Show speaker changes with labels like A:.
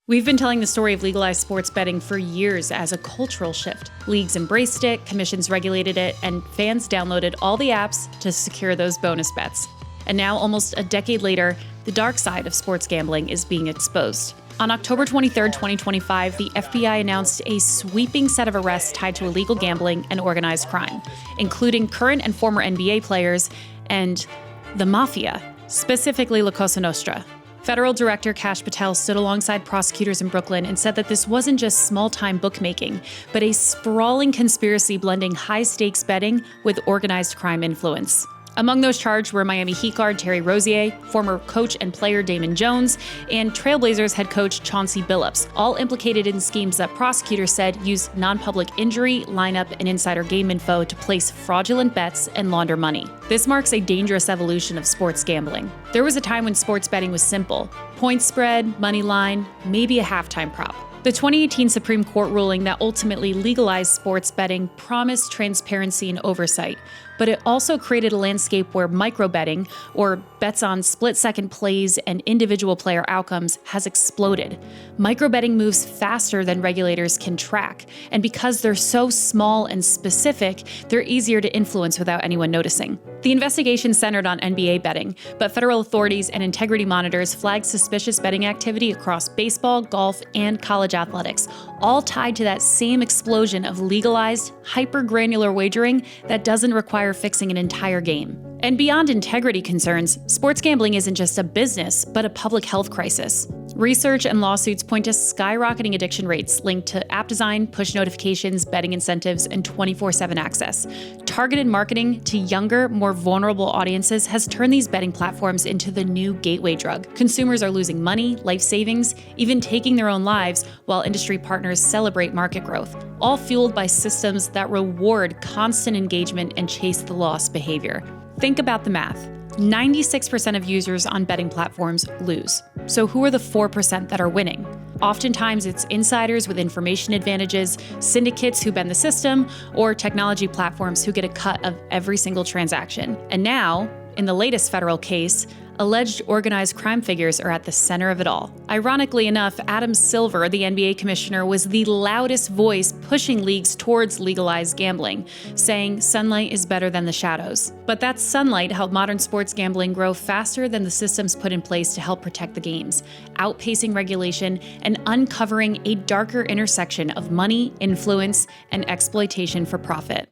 A: We've been telling the story of legalized sports betting for years as a cultural shift. Leagues embraced it, commissions regulated it, and fans downloaded all the apps to secure those bonus bets. And now, almost a decade later, the dark side of sports gambling is being exposed. On October 23, 2025, the FBI announced a sweeping set of arrests tied to illegal gambling and organized crime, including current and former NBA players and the mafia, specifically La Cosa Nostra. Federal Director Kash Patel stood alongside prosecutors in Brooklyn and said that this wasn't just small-time bookmaking, but a sprawling conspiracy blending high-stakes betting with organized crime influence. Among those charged were Miami Heat guard Terry Rozier, former coach and player Damon Jones, and Trailblazers head coach Chauncey Billups, all implicated in schemes that prosecutors said used non-public injury, lineup, and insider game info to place fraudulent bets and launder money. This marks a dangerous evolution of sports gambling. There was a time when sports betting was simple: point spread, money line, maybe a halftime prop. The 2018 Supreme Court ruling that ultimately legalized sports betting promised transparency and oversight, but it also created a landscape where micro-betting, or bets on split-second plays and individual player outcomes, has exploded. Micro-betting moves faster than regulators can track, and because they're so small and specific, they're easier to influence without anyone noticing. The investigation centered on NBA betting, but federal authorities and integrity monitors flagged suspicious betting activity across baseball, golf, and college athletics, all tied to that same explosion of legalized, hyper-granular wagering that doesn't require fixing an entire game. And beyond integrity concerns, sports gambling isn't just a business, but a public health crisis. Research and lawsuits point to skyrocketing addiction rates linked to app design, push notifications, betting incentives, and 24/7 access. Targeted marketing to younger, more vulnerable audiences has turned these betting platforms into the new gateway drug. Consumers are losing money, life savings, even taking their own lives, while industry partners celebrate market growth, all fueled by systems that reward constant engagement and chase the loss behavior. Think about the math. 96% of users on betting platforms lose. So who are the 4% that are winning? Oftentimes it's insiders with information advantages, syndicates who bend the system, or technology platforms who get a cut of every single transaction. And now, in the latest federal case, alleged organized crime figures are at the center of it all. Ironically enough, Adam Silver, the NBA commissioner, was the loudest voice pushing leagues towards legalized gambling, saying sunlight is better than the shadows. But that sunlight helped modern sports gambling grow faster than the systems put in place to help protect the games, outpacing regulation and uncovering a darker intersection of money, influence, and exploitation for profit.